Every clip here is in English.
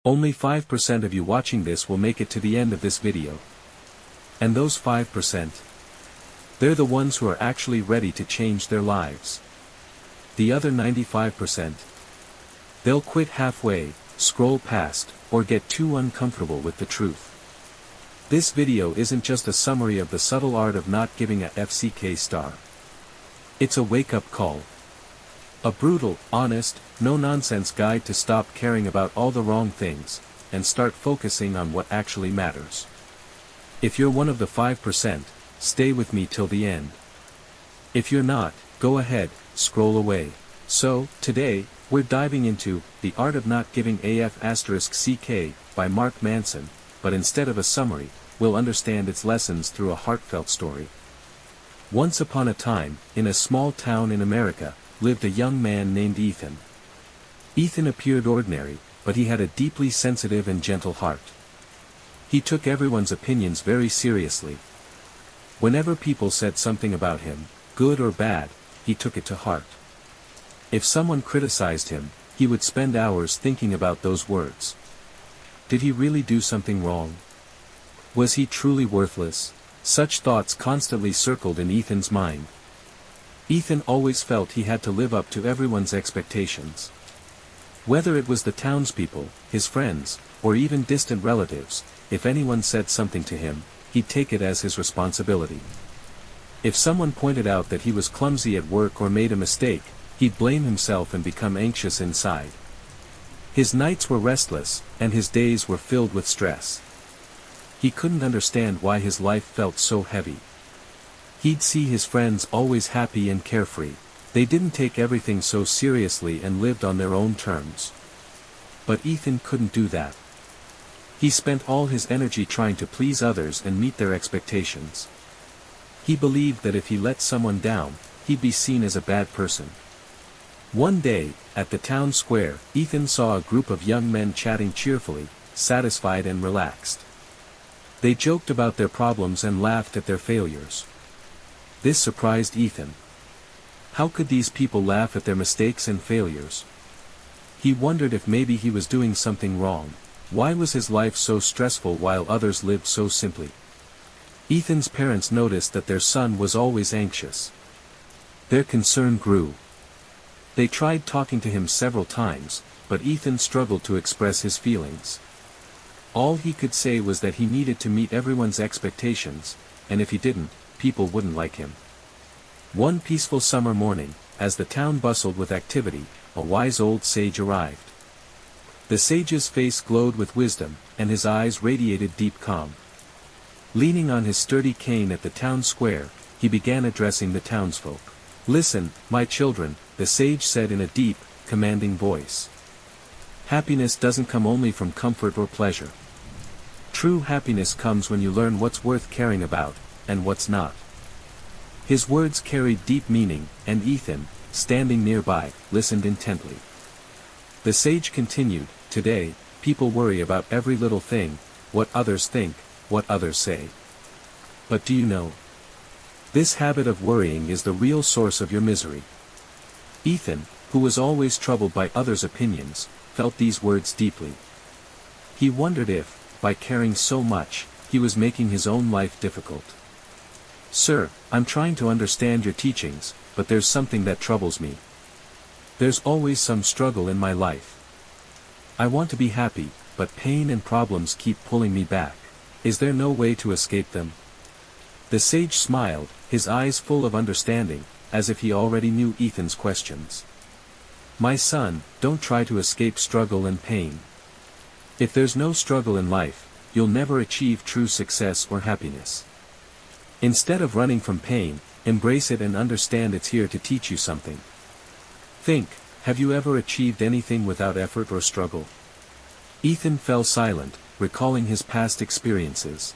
Only 5% of you watching this will make it to the end of this video. And those 5%? They're the ones who are actually ready to change their lives. The other 95%? They'll quit halfway, scroll past, or get too uncomfortable with the truth. This video isn't just a summary of the subtle art of not giving a FCK star. It's a wake-up call. A brutal, honest, no-nonsense guide to stop caring about all the wrong things, and start focusing on what actually matters. If you're one of the 5%, stay with me till the end. If you're not, go ahead, scroll away. So, today, we're diving into The Art of Not Giving AF***CK by Mark Manson, but instead of a summary, we'll understand its lessons through a heartfelt story. Once upon a time, in a small town in America, lived a young man named Ethan. Ethan appeared ordinary, but he had a deeply sensitive and gentle heart. He took everyone's opinions very seriously. Whenever people said something about him, good or bad, he took it to heart. If someone criticized him, he would spend hours thinking about those words. Did he really do something wrong? Was he truly worthless? Such thoughts constantly circled in Ethan's mind. Ethan always felt he had to live up to everyone's expectations. Whether it was the townspeople, his friends, or even distant relatives, if anyone said something to him, he'd take it as his responsibility. If someone pointed out that he was clumsy at work or made a mistake, he'd blame himself and become anxious inside. His nights were restless, and his days were filled with stress. He couldn't understand why his life felt so heavy. He'd see his friends always happy and carefree. They didn't take everything so seriously and lived on their own terms. But Ethan couldn't do that. He spent all his energy trying to please others and meet their expectations. He believed that if he let someone down, he'd be seen as a bad person. One day, at the town square, Ethan saw a group of young men chatting cheerfully, satisfied and relaxed. They joked about their problems and laughed at their failures. This surprised Ethan. How could these people laugh at their mistakes and failures? He wondered if maybe he was doing something wrong. Why was his life so stressful while others lived so simply? Ethan's parents noticed that their son was always anxious. Their concern grew. They tried talking to him several times, but Ethan struggled to express his feelings. All he could say was that he needed to meet everyone's expectations, and if he didn't, people wouldn't like him. One peaceful summer morning, as the town bustled with activity, a wise old sage arrived. The sage's face glowed with wisdom, and his eyes radiated deep calm. Leaning on his sturdy cane at the town square, he began addressing the townsfolk. "Listen, my children," the sage said in a deep, commanding voice. "Happiness doesn't come only from comfort or pleasure. True happiness comes when you learn what's worth caring about, and what's not." His words carried deep meaning, and Ethan, standing nearby, listened intently. The sage continued, "Today, people worry about every little thing, what others think, what others say. But do you know? This habit of worrying is the real source of your misery." Ethan, who was always troubled by others' opinions, felt these words deeply. He wondered if, by caring so much, he was making his own life difficult. "Sir, I'm trying to understand your teachings, but there's something that troubles me. There's always some struggle in my life. I want to be happy, but pain and problems keep pulling me back. Is there no way to escape them?" The sage smiled, his eyes full of understanding, as if he already knew Ethan's questions. "My son, don't try to escape struggle and pain. If there's no struggle in life, you'll never achieve true success or happiness. Instead of running from pain, embrace it and understand it's here to teach you something. Think, have you ever achieved anything without effort or struggle?" Ethan fell silent, recalling his past experiences.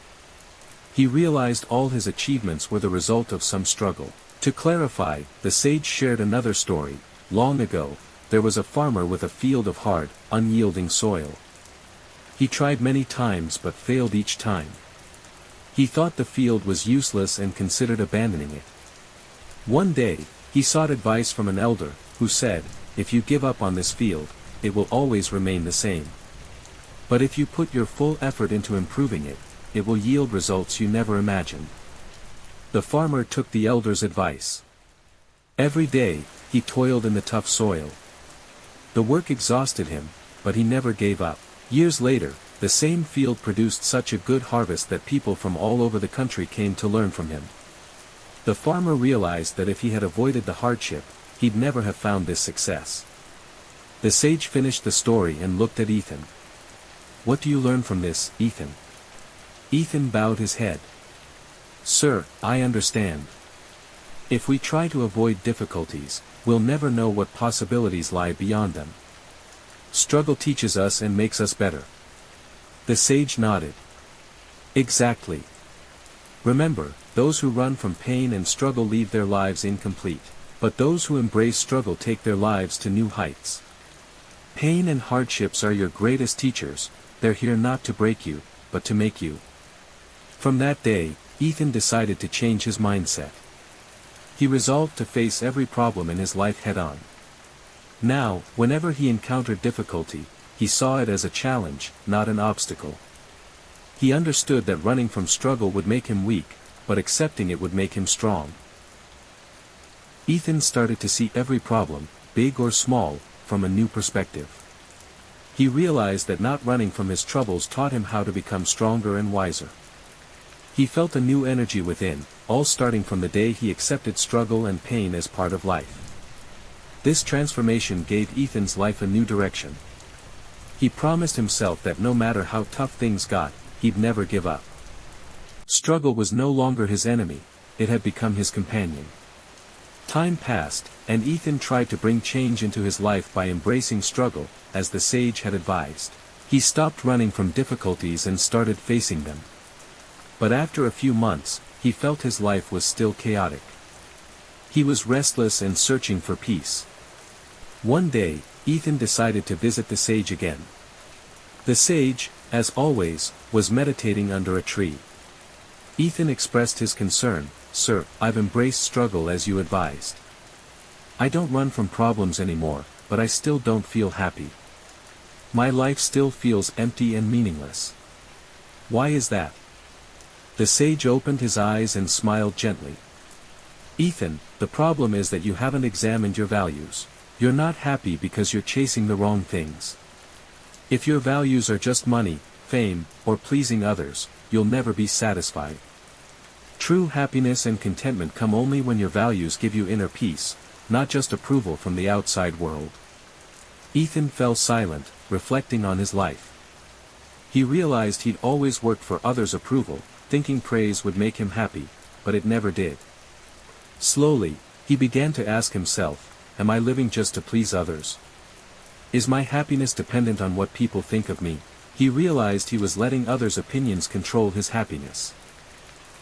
He realized all his achievements were the result of some struggle. To clarify, the sage shared another story. Long ago, there was a farmer with a field of hard, unyielding soil. He tried many times but failed each time. He thought the field was useless and considered abandoning it. One day, he sought advice from an elder, who said, "If you give up on this field, it will always remain the same." But if you put your full effort into improving it, it will yield results you never imagined. The farmer took the elder's advice. Every day, he toiled in the tough soil. The work exhausted him, but he never gave up. Years later, the same field produced such a good harvest that people from all over the country came to learn from him. The farmer realized that if he had avoided the hardship, he'd never have found this success. The sage finished the story and looked at Ethan. "What do you learn from this, Ethan?" Ethan bowed his head. "Sir, I understand. If we try to avoid difficulties, we'll never know what possibilities lie beyond them. Struggle teaches us and makes us better." The sage nodded. "Exactly. Remember, those who run from pain and struggle leave their lives incomplete, but those who embrace struggle take their lives to new heights. Pain and hardships are your greatest teachers, they're here not to break you, but to make you." From that day, Ethan decided to change his mindset. He resolved to face every problem in his life head-on. Now, whenever he encountered difficulty, he saw it as a challenge, not an obstacle. He understood that running from struggle would make him weak, but accepting it would make him strong. Ethan started to see every problem, big or small, from a new perspective. He realized that not running from his troubles taught him how to become stronger and wiser. He felt a new energy within, all starting from the day he accepted struggle and pain as part of life. This transformation gave Ethan's life a new direction. He promised himself that no matter how tough things got, he'd never give up. Struggle was no longer his enemy, it had become his companion. Time passed, and Ethan tried to bring change into his life by embracing struggle, as the sage had advised. He stopped running from difficulties and started facing them. But after a few months, he felt his life was still chaotic. He was restless and searching for peace. One day, Ethan decided to visit the sage again. The sage, as always, was meditating under a tree. Ethan expressed his concern. "Sir, I've embraced struggle as you advised. I don't run from problems anymore, but I still don't feel happy. My life still feels empty and meaningless. Why is that?" The sage opened his eyes and smiled gently. "Ethan, the problem is that you haven't examined your values. You're not happy because you're chasing the wrong things. If your values are just money, fame, or pleasing others, you'll never be satisfied. True happiness and contentment come only when your values give you inner peace, not just approval from the outside world." Ethan fell silent, reflecting on his life. He realized he'd always worked for others' approval, thinking praise would make him happy, but it never did. Slowly, he began to ask himself, am I living just to please others? Is my happiness dependent on what people think of me? He realized he was letting others' opinions control his happiness.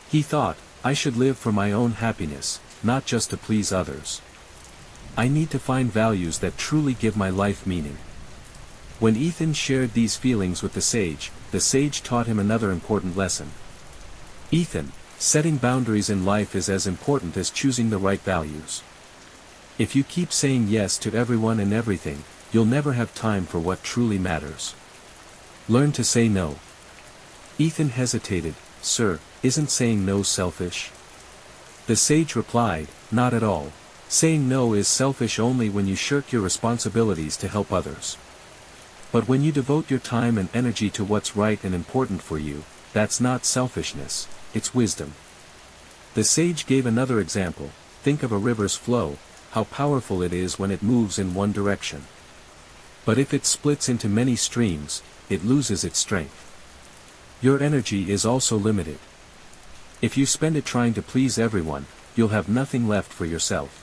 He thought, I should live for my own happiness, not just to please others. I need to find values that truly give my life meaning. When Ethan shared these feelings with the sage taught him another important lesson. Ethan, setting boundaries in life is as important as choosing the right values. If you keep saying yes to everyone and everything, you'll never have time for what truly matters. Learn to say no. Ethan hesitated. Sir, isn't saying no selfish? The sage replied, not at all. Saying no is selfish only when you shirk your responsibilities to help others. But when you devote your time and energy to what's right and important for you, that's not selfishness, it's wisdom. The sage gave another example. Think of a river's flow, how powerful it is when it moves in one direction. But if it splits into many streams, it loses its strength. Your energy is also limited. If you spend it trying to please everyone, you'll have nothing left for yourself.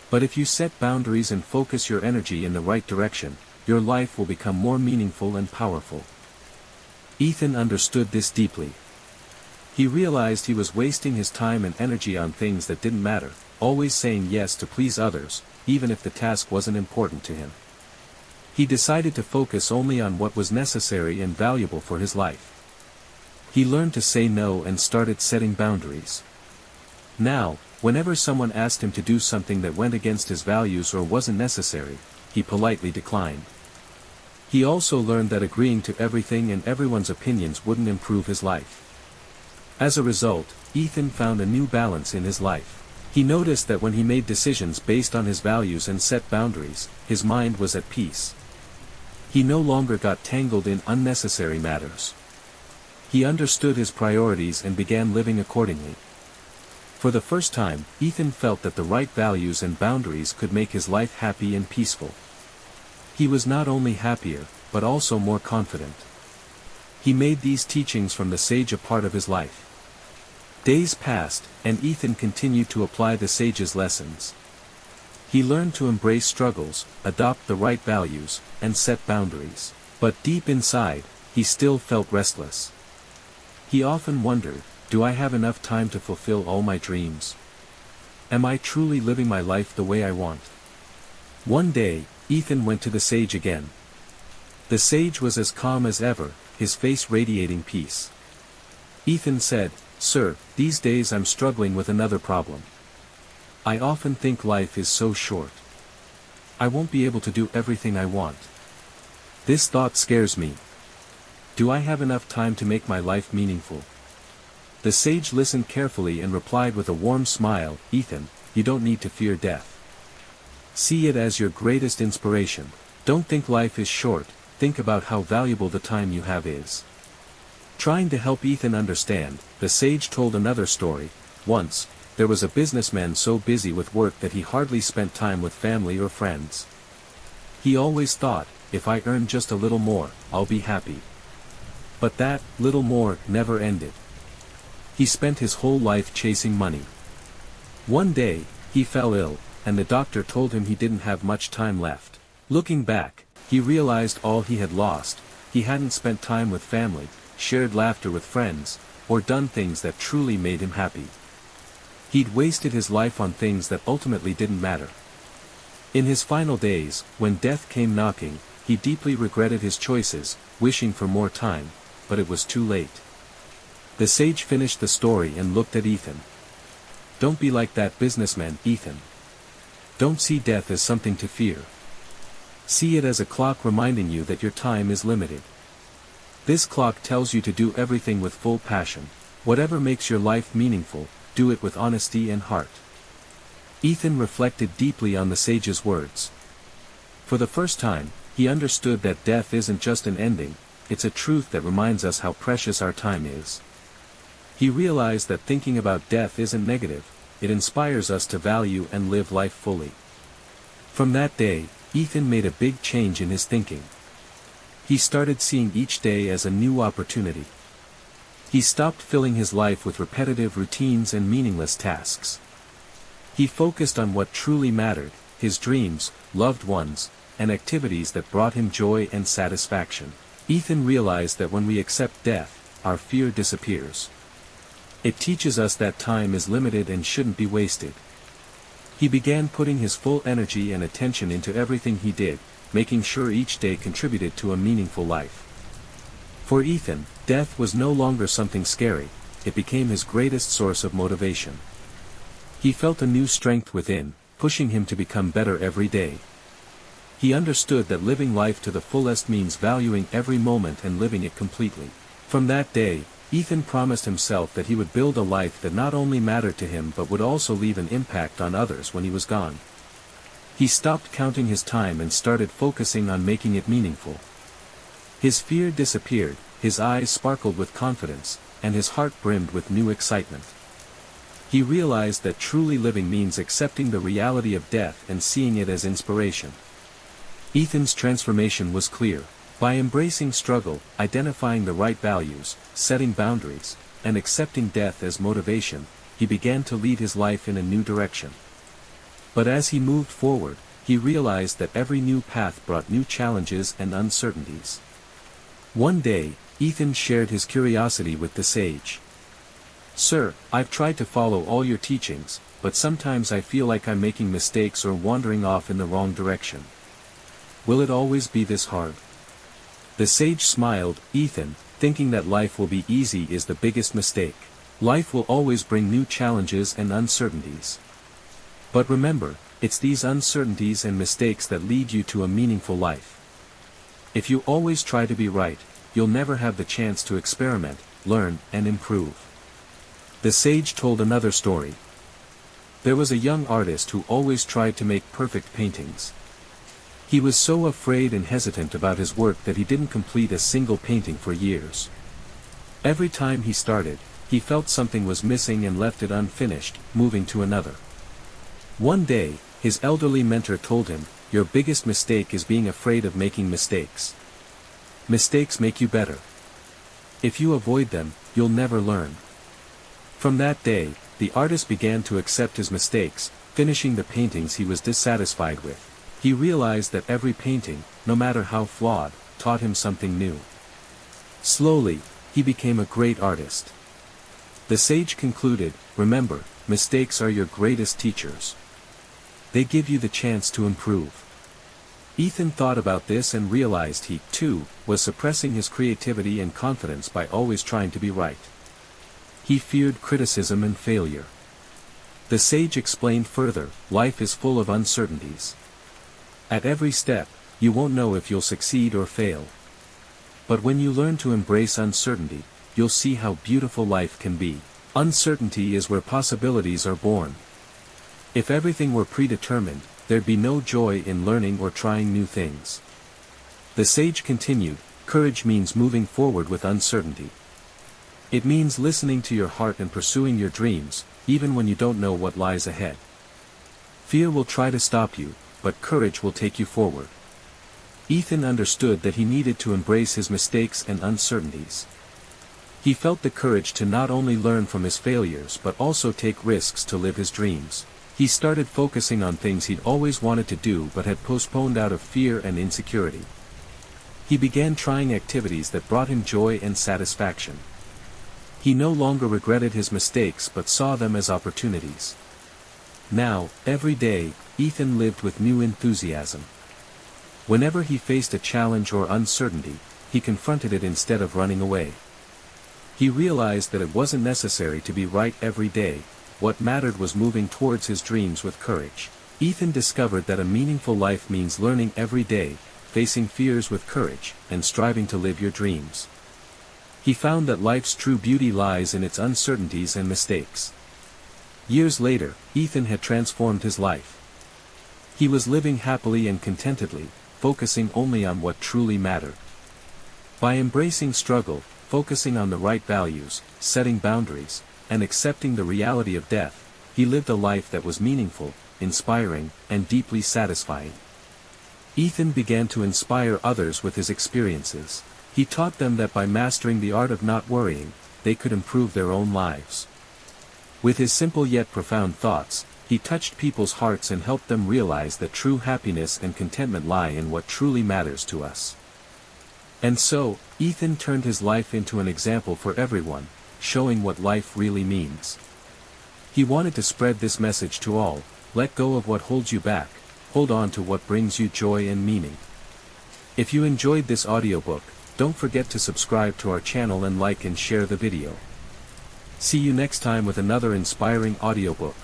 But if you set boundaries and focus your energy in the right direction, your life will become more meaningful and powerful. Ethan understood this deeply. He realized he was wasting his time and energy on things that didn't matter, always saying yes to please others, even if the task wasn't important to him. He decided to focus only on what was necessary and valuable for his life. He learned to say no and started setting boundaries. Now, whenever someone asked him to do something that went against his values or wasn't necessary, he politely declined. He also learned that agreeing to everything and everyone's opinions wouldn't improve his life. As a result, Ethan found a new balance in his life. He noticed that when he made decisions based on his values and set boundaries, his mind was at peace. He no longer got tangled in unnecessary matters. He understood his priorities and began living accordingly. For the first time, Ethan felt that the right values and boundaries could make his life happy and peaceful. He was not only happier, but also more confident. He made these teachings from the sage a part of his life. Days passed, and Ethan continued to apply the sage's lessons. He learned to embrace struggles, adopt the right values, and set boundaries. But deep inside, he still felt restless. He often wondered, do I have enough time to fulfill all my dreams? Am I truly living my life the way I want? One day, Ethan went to the sage again. The sage was as calm as ever, his face radiating peace. Ethan said, "Sir, these days I'm struggling with another problem. I often think life is so short. I won't be able to do everything I want. This thought scares me. Do I have enough time to make my life meaningful?" The sage listened carefully and replied with a warm smile, "Ethan, you don't need to fear death. See it as your greatest inspiration. Don't think life is short, think about how valuable the time you have is." Trying to help Ethan understand, the sage told another story. Once, there was a businessman so busy with work that he hardly spent time with family or friends. He always thought, if I earn just a little more, I'll be happy. But that little more never ended. He spent his whole life chasing money. One day, he fell ill, and the doctor told him he didn't have much time left. Looking back, he realized all he had lost. He hadn't spent time with family, shared laughter with friends, or done things that truly made him happy. He'd wasted his life on things that ultimately didn't matter. In his final days, when death came knocking, he deeply regretted his choices, wishing for more time, but it was too late. The sage finished the story and looked at Ethan. Don't be like that businessman, Ethan. Don't see death as something to fear. See it as a clock reminding you that your time is limited. This clock tells you to do everything with full passion. Whatever makes your life meaningful, do it with honesty and heart. Ethan reflected deeply on the sage's words. For the first time, he understood that death isn't just an ending, it's a truth that reminds us how precious our time is. He realized that thinking about death isn't negative, it inspires us to value and live life fully. From that day, Ethan made a big change in his thinking. He started seeing each day as a new opportunity. He stopped filling his life with repetitive routines and meaningless tasks. He focused on what truly mattered, his dreams, loved ones, and activities that brought him joy and satisfaction. Ethan realized that when we accept death, our fear disappears. It teaches us that time is limited and shouldn't be wasted. He began putting his full energy and attention into everything he did, making sure each day contributed to a meaningful life. For Ethan, death was no longer something scary, it became his greatest source of motivation. He felt a new strength within, pushing him to become better every day. He understood that living life to the fullest means valuing every moment and living it completely. From that day, Ethan promised himself that he would build a life that not only mattered to him but would also leave an impact on others when he was gone. He stopped counting his time and started focusing on making it meaningful. His fear disappeared, his eyes sparkled with confidence, and his heart brimmed with new excitement. He realized that truly living means accepting the reality of death and seeing it as inspiration. Ethan's transformation was clear. By embracing struggle, identifying the right values, setting boundaries, and accepting death as motivation, he began to lead his life in a new direction. But as he moved forward, he realized that every new path brought new challenges and uncertainties. One day, Ethan shared his curiosity with the sage. "Sir, I've tried to follow all your teachings, but sometimes I feel like I'm making mistakes or wandering off in the wrong direction. Will it always be this hard?" The sage smiled, "Ethan, thinking that life will be easy is the biggest mistake. Life will always bring new challenges and uncertainties. But remember, it's these uncertainties and mistakes that lead you to a meaningful life. If you always try to be right, you'll never have the chance to experiment, learn, and improve. The sage told another story. There was a young artist who always tried to make perfect paintings. He was so afraid and hesitant about his work that he didn't complete a single painting for years. Every time he started, he felt something was missing and left it unfinished, moving to another. One day, his elderly mentor told him, "Your biggest mistake is being afraid of making mistakes. Mistakes make you better. If you avoid them, you'll never learn." From that day, the artist began to accept his mistakes, finishing the paintings he was dissatisfied with. He realized that every painting, no matter how flawed, taught him something new. Slowly, he became a great artist. The sage concluded, "Remember, mistakes are your greatest teachers. They give you the chance to improve." Ethan thought about this and realized he, too, was suppressing his creativity and confidence by always trying to be right. He feared criticism and failure. The sage explained further, "Life is full of uncertainties. At every step, you won't know if you'll succeed or fail. But when you learn to embrace uncertainty, you'll see how beautiful life can be. Uncertainty is where possibilities are born. If everything were predetermined, there'd be no joy in learning or trying new things." The sage continued, "Courage means moving forward with uncertainty. It means listening to your heart and pursuing your dreams, even when you don't know what lies ahead. Fear will try to stop you, but courage will take you forward." Ethan understood that he needed to embrace his mistakes and uncertainties. He felt the courage to not only learn from his failures but also take risks to live his dreams. He started focusing on things he'd always wanted to do but had postponed out of fear and insecurity. He began trying activities that brought him joy and satisfaction. He no longer regretted his mistakes but saw them as opportunities. Now, every day, Ethan lived with new enthusiasm. Whenever he faced a challenge or uncertainty, he confronted it instead of running away. He realized that it wasn't necessary to be right every day. What mattered was moving towards his dreams with courage. Ethan discovered that a meaningful life means learning every day, facing fears with courage, and striving to live your dreams. He found that life's true beauty lies in its uncertainties and mistakes. Years later, Ethan had transformed his life. He was living happily and contentedly, focusing only on what truly mattered. By embracing struggle, focusing on the right values, setting boundaries, and accepting the reality of death, he lived a life that was meaningful, inspiring, and deeply satisfying. Ethan began to inspire others with his experiences. He taught them that by mastering the art of not worrying, they could improve their own lives. With his simple yet profound thoughts, he touched people's hearts and helped them realize that true happiness and contentment lie in what truly matters to us. And so, Ethan turned his life into an example for everyone, showing what life really means. He wanted to spread this message to all: let go of what holds you back, hold on to what brings you joy and meaning. If you enjoyed this audiobook, don't forget to subscribe to our channel and like and share the video. See you next time with another inspiring audiobook.